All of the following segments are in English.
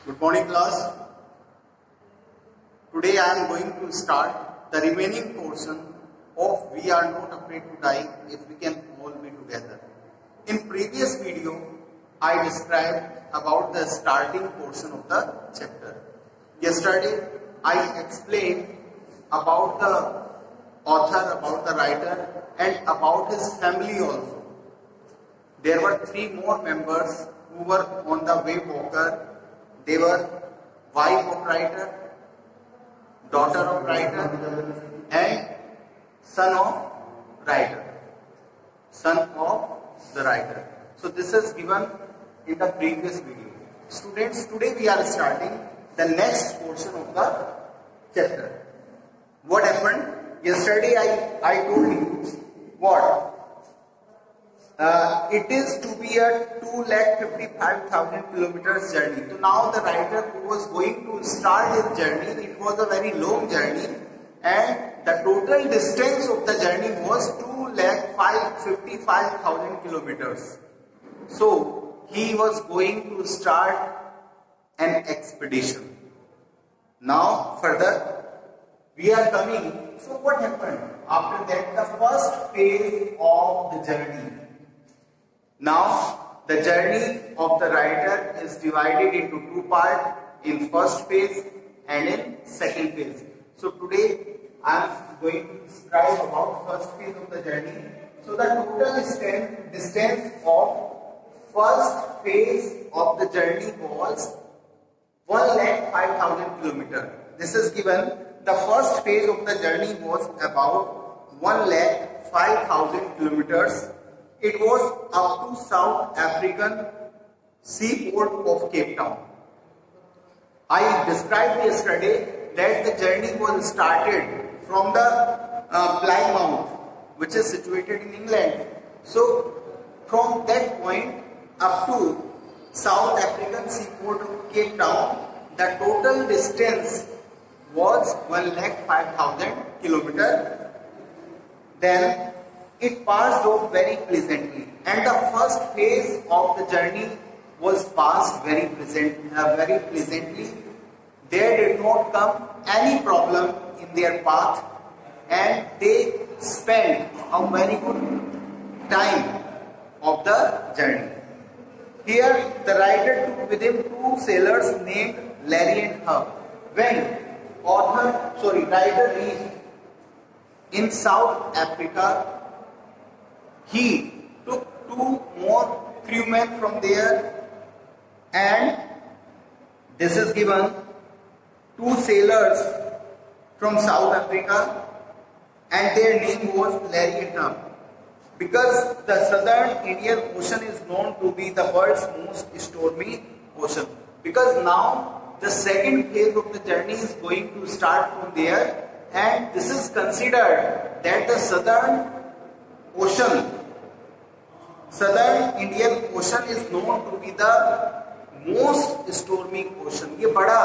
Good morning class. Today I am going to start the remaining portion of We Are Not Afraid to Die If We Can All Be Together. In previous video I described about the starting portion of the chapter. Yesterday I explained about the author, about the writer and about his family also. There were 3 more members who were on the way walker. They were wife of writer, daughter of writer and son of writer. Son of the writer. So this is given in the previous video. Students, today we are starting the next portion of the chapter. What happened? Yesterday I told you what? It is to be a 2,55,000 kilometers journey. So now the writer who was going to start his journey, it was a very long journey and the total distance of the journey was 2,55,000 kilometers. So he was going to start an expedition. Now further we are coming. So what happened? After that, the first phase of the journey. Now, the journey of the writer is divided into 2 parts, in first phase and in second phase. So today, I am going to describe about first phase of the journey. So the total distance of first phase of the journey was 1,05,000 kilometers. This is given. The first phase of the journey was about 1,05,000 kilometers. It was up to South African seaport of Cape Town. I described yesterday that the journey was started from the Plymouth, which is situated in England. So from that point up to South African seaport of Cape Town, the total distance was 1,05,000 kilometers. Then it passed off very pleasantly, and the first phase of the journey was passed very pleasantly. There did not come any problem in their path, and they spent a very good time of the journey. Here, the writer took with him 2 sailors named Larry and Herb. When writer reached in South Africa, he took 2 more crewmen from there, and this is given 2 sailors from South Africa, and their name was Larry and Herb. Because the southern Indian Ocean is known to be the world's most stormy ocean. Because now the second phase of the journey is going to start from there, and this is considered that the southern Indian Ocean is known to be the most stormy ocean. ये बड़ा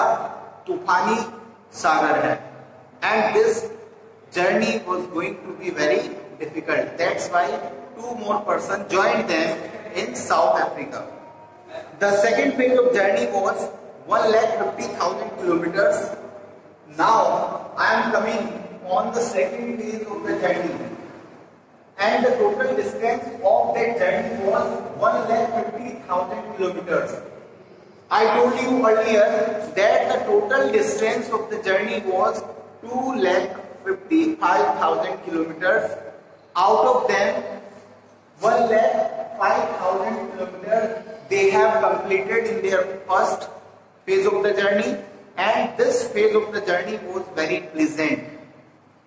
तूफानी सागर है, and this journey was going to be very difficult. That's why 2 more persons joined them in South Africa. The second phase of journey was 1,50,000 kilometers. Now I am coming on the second phase of the journey, and the total distance of that journey was 1,50,000 kilometers. I told you earlier that the total distance of the journey was 2,55,000 kilometers. Out of them, 1,05,000 kilometers they have completed in their first phase of the journey, and this phase of the journey was very pleasant.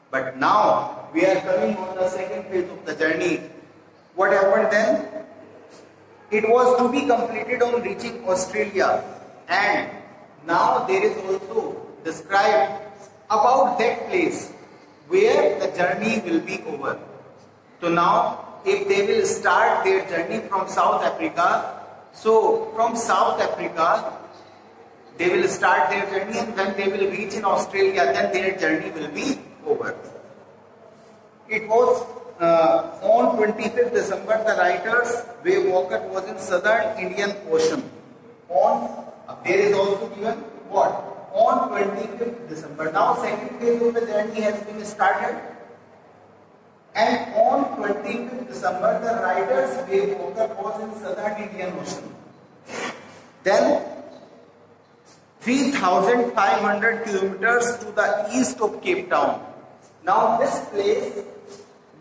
But now we are coming on the second phase of the journey. What happened then? It was to be completed on reaching Australia, and now there is also described about that place where the journey will be over. So now if they will start their journey from South Africa, so from South Africa they will start their journey, and when they will reach in Australia, then their journey will be over. It was on 25th December, the writer's way walker was in southern Indian Ocean on a there is also given what? On 25th December. Now second phase of the journey has been started, and on 25th December the Riders Bay Walker was in Southern Indian Ocean. Then 3,500 kilometers to the east of Cape Town. Now this place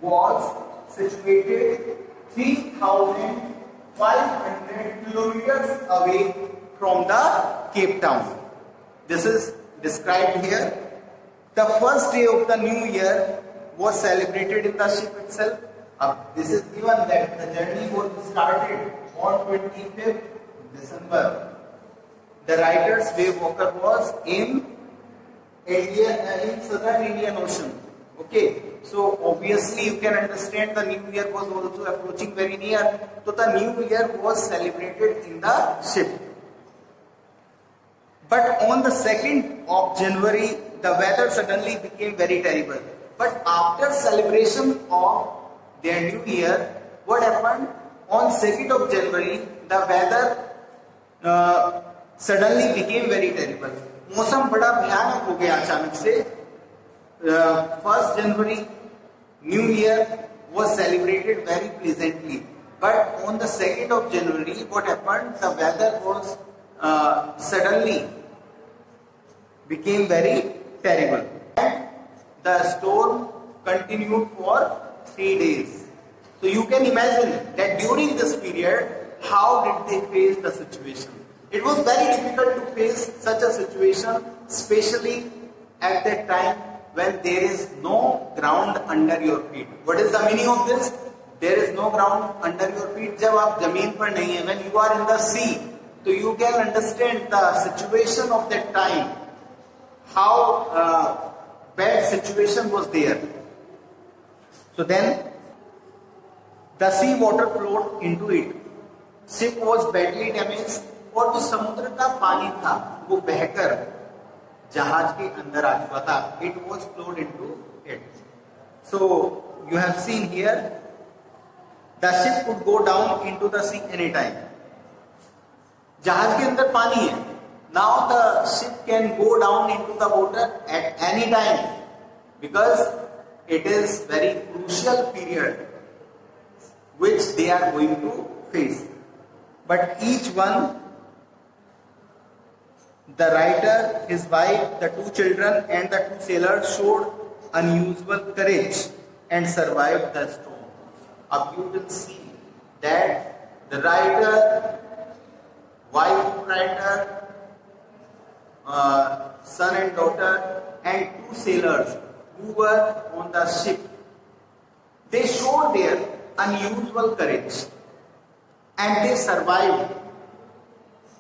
was situated 3,500 kilometers away from the Cape Town. This is described here. The first day of the new year was celebrated in the ship itself. This is given that the journey was started on 25th December. The Riders Bay Walker was in Southern Indian Ocean. Okay, so obviously you can understand the new year was also approaching very near. So the new year was celebrated in the ship. But on the 2nd of January, the weather suddenly became very terrible. But after celebration of their new year, what happened? On 2nd of January, the weather suddenly became very terrible. मौसम बड़ा भयानक हो गया अचानक से. 1st January, New Year was celebrated very pleasantly. But on the 2nd of January, what happened? The weather was suddenly became very terrible. And the storm continued for 3 days. So you can imagine that during this period, how did they face the situation? It was very difficult to face such a situation, especially at that time when there is no ground under your feet. What is the meaning of this? There is no ground under your feet. जब आप जमीन पर नहीं हैं, when you are in the sea, so you can understand the situation of that time, how bad situation was there. So then the sea water flowed into it. Ship was badly damaged. और जो समुद्र का पानी था वो बहकर जहाज के अंदर आ चुका था. It was flowed into it. So you have seen here, the ship could go down into the sea anytime. जहाज के अंदर पानी है. Now the ship can go down into the water at any time because it is very crucial period which they are going to face. But each one, the writer, his wife, the 2 children and the 2 sailors showed unusual courage and survived the storm. Now you will see that the writer, wife of writer, son and daughter and 2 sailers who were on the ship, they showed their unusual courage and they survived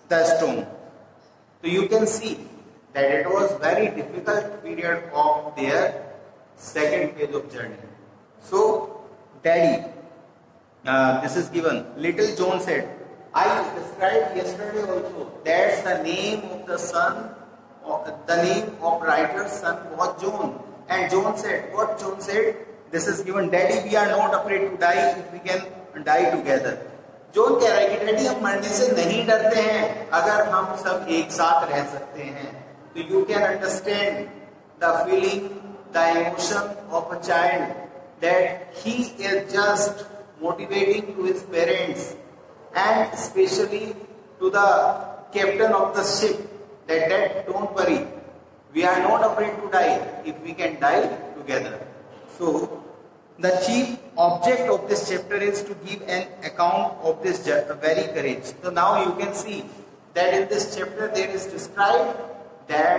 the storm. So you can see that it was very difficult period of their second phase of journey. So Daddy, this is given. Little John said, I described yesterday also, that's the name of the son, the name of writer's son was John. And John said, what John said? This is given, Daddy, we are not afraid to die if we can die together. Zone कह रहा है कि daddy हम मरने से नहीं डरते हैं अगर हम सब एक साथ रह सकते हैं. तो you can understand the feeling, the emotion of a child that he is just motivating to his parents and specially to the captain of the ship that don't worry, we are not afraid to die if we can die together. So the chief object of this chapter is to give an account of this very courage. So now you can see that in this chapter there is described that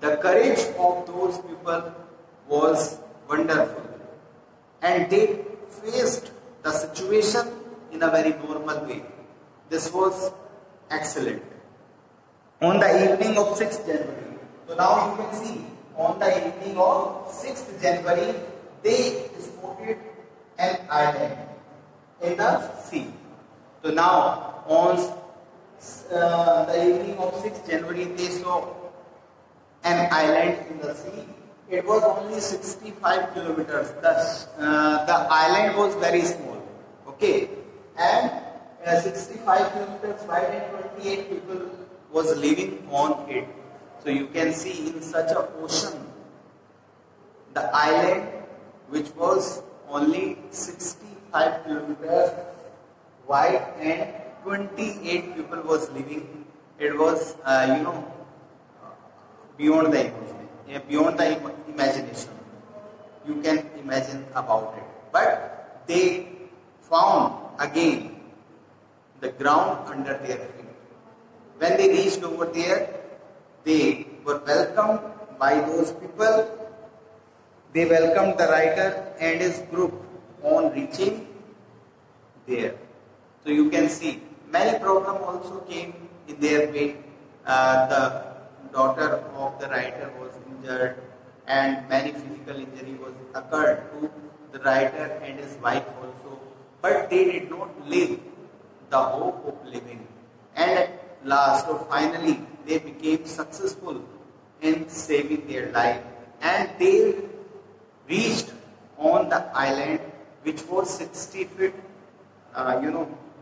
the courage of those people was wonderful and they faced the situation in a very normal way. This was excellent. On the evening of 6th January, so now you can see on the evening of 6th January they spotted an island in the sea. So now on the evening of 6th January they saw an island in the sea. It was only 65 kilometers. The island was very small. Okay, and 65 kilometers wide and 28 people was living on it. So you can see in such a ocean, the island which was only 65 kilometers wide and 28 people was living. It was, beyond the imagination. You can imagine about it. But they found again the ground under their feet. When they reached over there, they were welcomed by those people. They welcomed the writer and his group on reaching there. So you can see many problems also came in their way. The daughter of the writer was injured and many physical injury was occurred to the writer and his wife also. But they did not live the hope of living. And at last or finally they became successful in saving their life, and they reached on the island which was 60 feet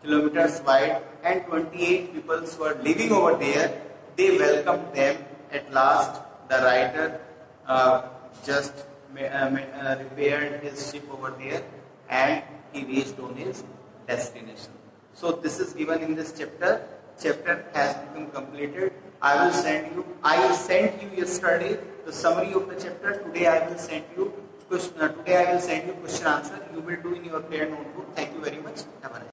kilometers wide and 28 people were living over there. They welcomed them. At last the writer just repaired his ship over there and he reached on his destination. So this is given in this chapter. Chapter has become completed. I sent you yesterday the summary of the chapter. Today I will send you question answer. You will do in your prayer notebook. Thank you very much. Have a nice day.